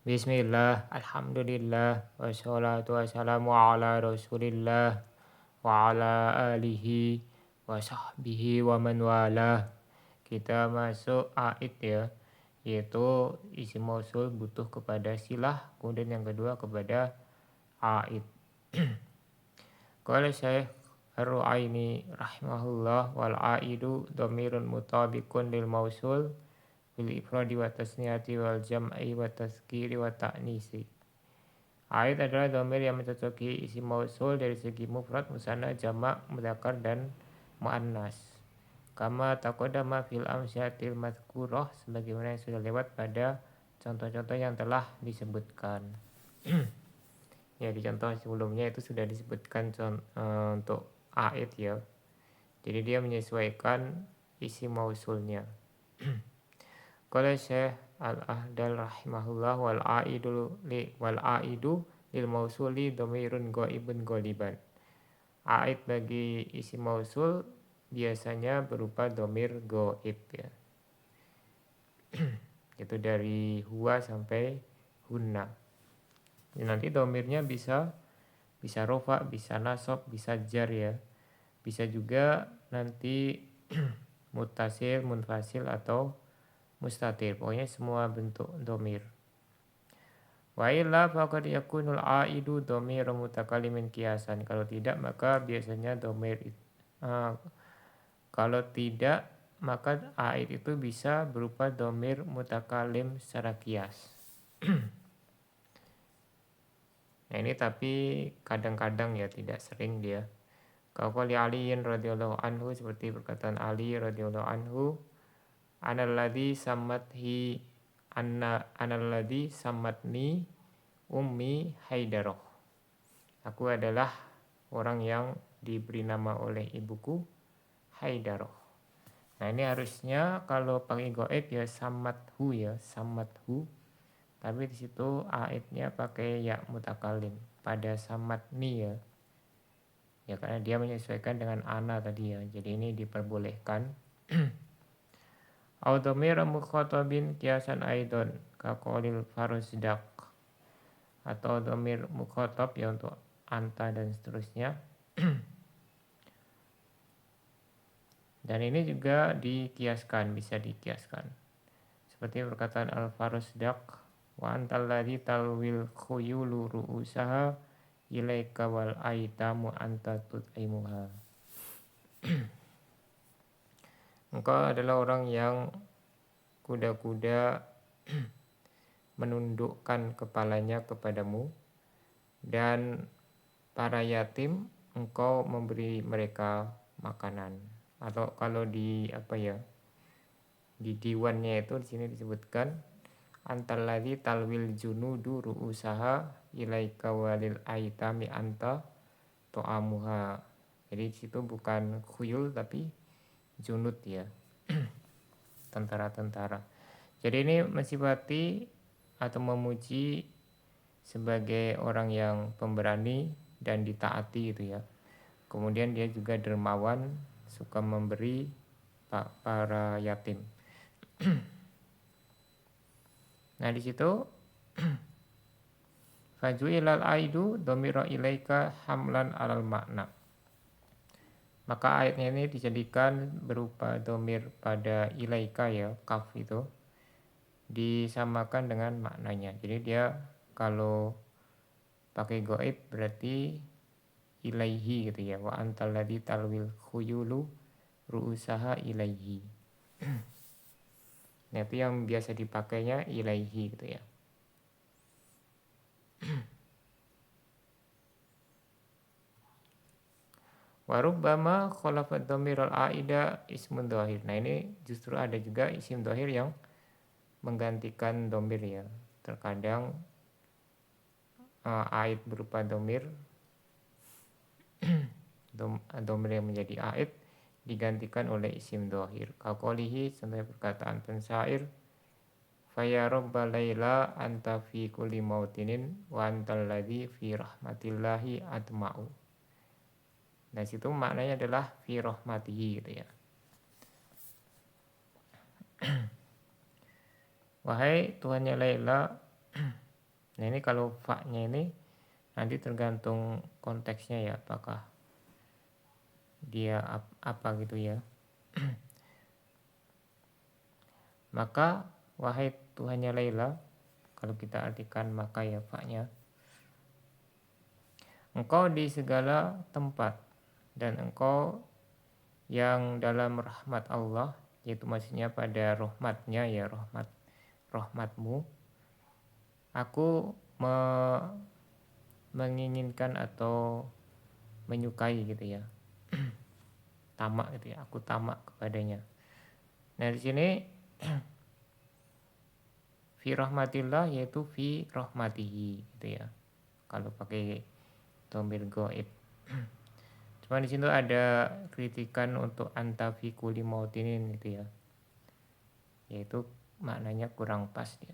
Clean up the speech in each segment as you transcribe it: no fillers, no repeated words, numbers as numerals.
Bismillah, alhamdulillah, wassalatu wassalamu ala rasulillah wa ala alihi wa sahbihi wa man walah. Kita masuk aid ya, yaitu isim mausul butuh kepada silah, kemudian yang kedua kepada aid. Qala Syekh Ar-Ru'aini rahimahullah wal aidu dhamirun mutabiqun lil mausul bil ifradi wa tasniyati wal jam'i wa tazkiri wa ta'nisi. Aid adalah dhamir yang mencocoki isim mausul dari segi mufrad, musanna, jamak, mudzakkar dan muannas. Kama taqaddama fil amsyatil madhkurah, sebagaimana yang sudah lewat pada contoh-contoh yang telah disebutkan. Ya, di contoh sebelumnya itu sudah disebutkan untuk aid ya. Jadi dia menyesuaikan isim mausulnya. Qala Syekh Al-Ahdal rahimahullah wal aidu lil mausuli dhamirun ghaibun ghaliban. Aid bagi isim mausul biasanya berupa dhamir ghaib ya. Itu dari huwa sampai hunna. Ya, nanti dhamirnya bisa rofa, bisa nasab, bisa jar ya. Bisa juga nanti mutasil, munfasil atau mustatir. Pokoknya semua bentuk dhamir. Wa illa faqad yakunul aidu dhamir mutakallimin qiyasan. Kalau tidak maka biasanya kalau tidak maka aid itu bisa berupa dhamir mutakallim secara qiyas. Nah ini tapi kadang-kadang ya, tidak sering dia. Qali Aliin radhiyallahu anhu, seperti perkataan Ali radhiyallahu anhu, analladzi sammatni ummi Haidaroh. Aku adalah orang yang diberi nama oleh ibuku Haidaroh. Nah ini harusnya kalau pakai goib ya sammathu ya, sammathu. Tapi di situ aidnya pakai ya mutakalim pada samatni ya. Ya karena dia menyesuaikan dengan ana tadi ya. Jadi ini diperbolehkan. Au dhamir mukhatabin qiyasan aidon ka qaulil farusdak. Atau dhamir mukhatab ya untuk anta dan seterusnya. Dan ini juga dikiaskan, bisa dikiaskan. Seperti perkataan al-farusdak, wa antal ladzi talwil khuyulu ru'usaha ilaika wal aitamu anta tut'imuha. Engkau adalah orang yang kuda-kuda menundukkan kepalanya kepadamu, dan para yatim engkau memberi mereka makanan. Atau kalau di di diwannya itu di sini disebutkan antal ladzi talwil junudu ru'usaha ilaika walil aitami anta to'amuha. Jadi di situ bukan khuyul tapi junud ya. Tentara-tentara. Jadi ini mensifati atau memuji sebagai orang yang pemberani dan ditaati gitu ya. Kemudian dia juga dermawan, suka memberi para yatim. Nah di situ faju'ilal aidu dhamira ilaika hamlan alal makna. Maka ayatnya ini dijadikan berupa dhamir pada ilaika ya, kaf itu disamakan dengan maknanya. Jadi dia kalau pakai goib berarti ilaihi gitu ya. Wa antal ladzi talwil khuyulu ru'usaha ilaihi. Nah itu yang biasa dipakainya ilaihi gitu ya. Warubbama khalafad dhamirul aida ismun dhahir. Nah ini justru ada juga isim dhahir yang menggantikan dhamir ya. Terkadang aid berupa dhamir yang menjadi aid digantikan oleh isim dhahir. Kaqolihi, contohnya perkataan pensair, faya rabba laila anta fi kulli mautinin wa antal ladzi fi rahmatillahi atma'u. Nah situ maknanya adalah fi rahmatihi gitu ya. Wahai Tuhannya Laila, Nah ini kalau fa-nya ini nanti tergantung konteksnya ya, apakah dia apa gitu ya. Maka wahai Tuhannya Laila, kalau kita artikan maka ya fa-nya, engkau di segala tempat dan engkau yang dalam rahmat Allah, yaitu maksudnya pada rahmatnya ya, rahmatmu, aku menginginkan atau menyukai gitu ya, tamak gitu ya, aku tamak kepadanya. Nah di sini fi rahmatillah yaitu fi rahmatihi gitu ya, kalau pakai dhamir ghaib. Cuma di situ ada kritikan untuk anta fi kulli mautinin gitu ya, yaitu maknanya kurang pas dia.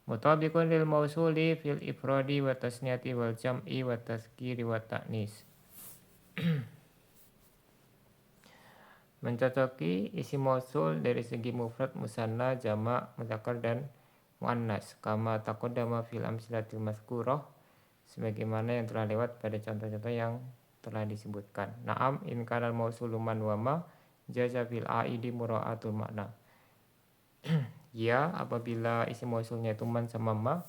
Mutabiqun lil mausuli fil ifradi wa tasniyati wal jam'i wa tazkiri wa ta'nis. Mencocoki isi mausul dari segi mufrad, musanna, jamak, mudzakkar dan muannas kama taqaddama fil amsilatil mazkurah, sebagaimana yang telah lewat pada contoh-contoh yang telah disebutkan. Na'am in kanal mausulu man wa ma jaza fil aidi mura'atul makna. Ya, apabila isi mausulnya itu man sama ma,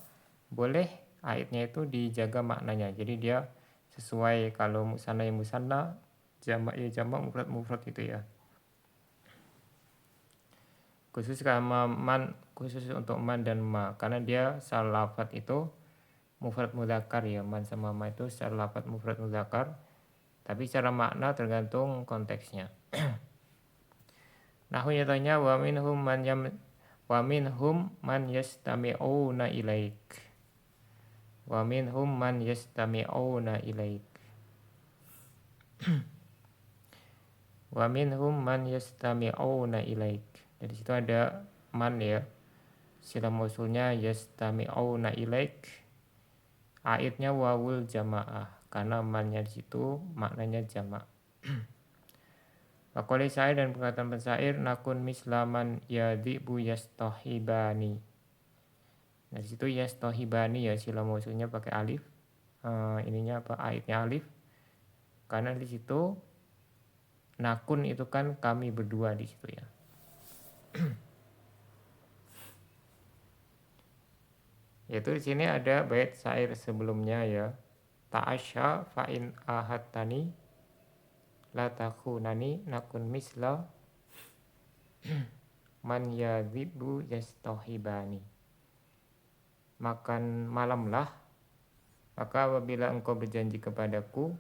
boleh aidnya itu dijaga maknanya. Jadi dia sesuai, kalau musanna ya musanna, jamak ya jamak, mufrad mufrad gitu ya. Khusus untuk man dan ma, karena dia secara lafadz itu mufrad mudzakkar ya, man sama ma itu secara lafadz mufrad mudzakkar, tapi secara makna tergantung konteksnya. Nahwu nyatanya wa minhum man yastami'una ilaik. Wa minhum man yastami'una ilaik. Wa minhum man yastami'una ilaik. Dari situ ada man ya, sila mausulnya yastami'una ilaik, aidnya wawul jamaah karena mannya di situ maknanya jamak. Waqali syair dan perkataan pensair, nakun mislaman yadhibu yastohibani. Nah di situ yastohibani ya, sila mausulnya pakai alif, ininya apa, aidnya alif, karena di situ nakun itu kan kami berdua di situ ya. Yaitu di sini ada bait syair sebelumnya ya. Ta'asya fa in ahattani la takhunani nakun misla man yadzibu yastohibani. Makan malamlah, maka apabila engkau berjanji kepadaku,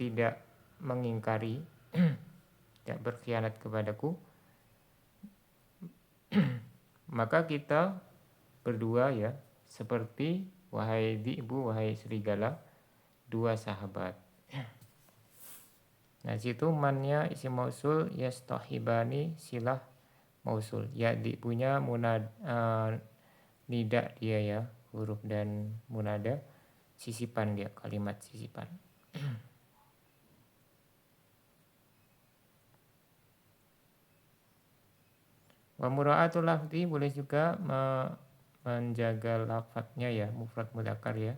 tidak mengingkari, tidak berkhianat kepadaku, maka kita berdua ya, seperti wahai dibu, wahai serigala, dua sahabat. Nah situ mannya isi mausul, yastohibani silah mausul. Ya dibunya nida dia ya, huruf dan munada, sisipan dia, kalimat sisipan. Wa mura'atul lafzi, boleh juga menjaga lafadznya ya, mufrad mudzakkar ya.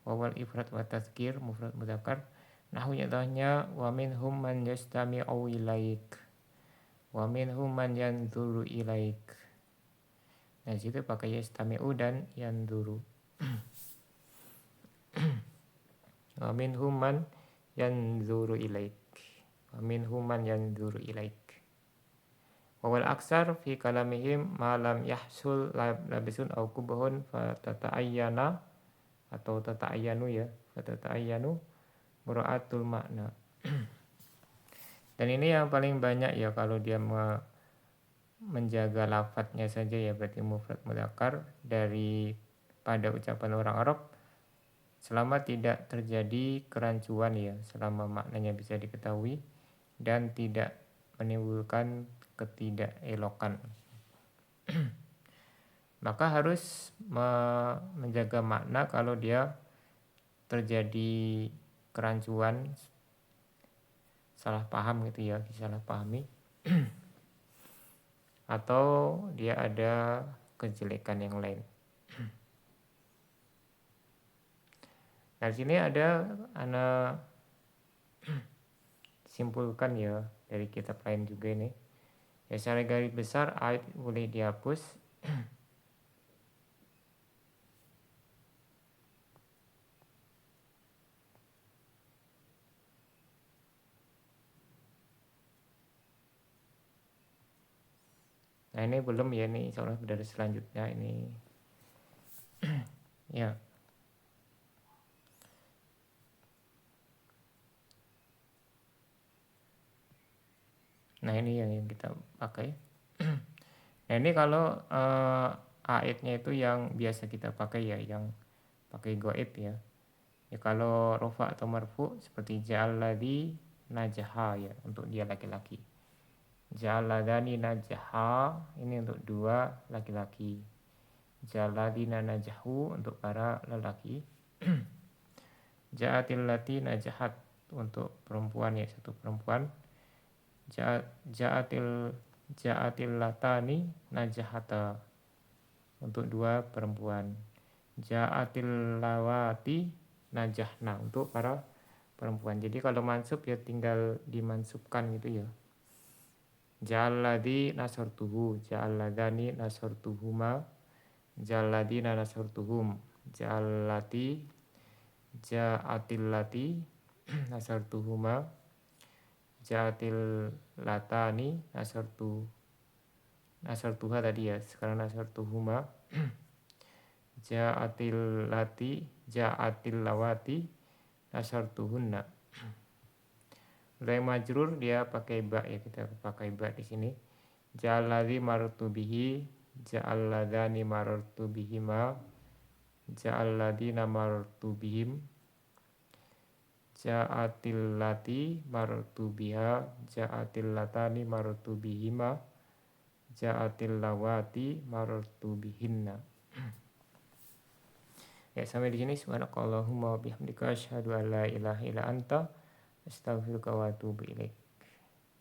Wawal ifrad wa tazkir, mufrad mudzakkar. Nahwu nyatanya wa minhum man yastami'u ilaik, wa minhum man yanzuru ilaik. Nah situ pakai yastami'u dan yanzuru. Wa minhum man yanzuru ilaik, wa minhum man yanzuru ilaik. Wawal aksar fi kalamihim malam yahsul labisun au kubhun fatata'ayyana, atau tata'ayyanu ya, fatata'ayyanu mura'atul makna. Dan ini yang paling banyak ya, kalau dia menjaga lafadznya saja ya, berarti mufrad mudzakkar dari pada ucapan orang Arab, selama tidak terjadi kerancuan ya, selama maknanya bisa diketahui dan tidak menimbulkan ketidakelokan. Maka harus menjaga makna kalau dia terjadi kerancuan, salah paham gitu ya, disalah pahami, atau dia ada kejelekan yang lain. Nah, di sini ada ana simpulkan ya dari kitab lain juga ini. Ya, secara garis besar ait boleh dihapus. Nah, ini belum ya, ini insya Allah dari selanjutnya ini. Ya. Nah, ini yang kita pakai. Nah, ini kalau aitnya itu yang biasa kita pakai ya, yang pakai goib ya. Ya, kalau rofa atau marfu seperti ja'alladzi najaha ya, untuk dia laki-laki. Ja'alladani najaha ini untuk dua laki-laki. Ja'alladina najahu untuk para lelaki. Ja'atil lati najahat untuk perempuan ya, satu perempuan. Ja'atil ja'atil latani najahata untuk dua perempuan. Ja'atil lawati najahna untuk para perempuan. Jadi kalau mansub ya tinggal dimansubkan gitu ya. Ja'alladzi nasartuhu, ja'alladani nasartuhuma, ja'alladina nasartuhum, ja'allati ja'atillati nasartuhuma, ja'atil latani nasartuha tadi ya, sekarang nasartuhuma, ja'atil lati ja'atil lawati nasartuhunna. Mulai majrur dia pakai ba ya, kita pakai ba di sini. Ja'alladzi marartu bihi, ja'alladzani marartu bihima, ja'alladzina marartu bihim, ja'atil lati marartu biha, ja'atil latani marartu bihima, ja'atil lawati marartu bihinna. Ya, sampai di sini. Subhanakallahumma wa bihamdika asyhadu an la ilaha illa anta astaghfiruka wa atubu ilaik.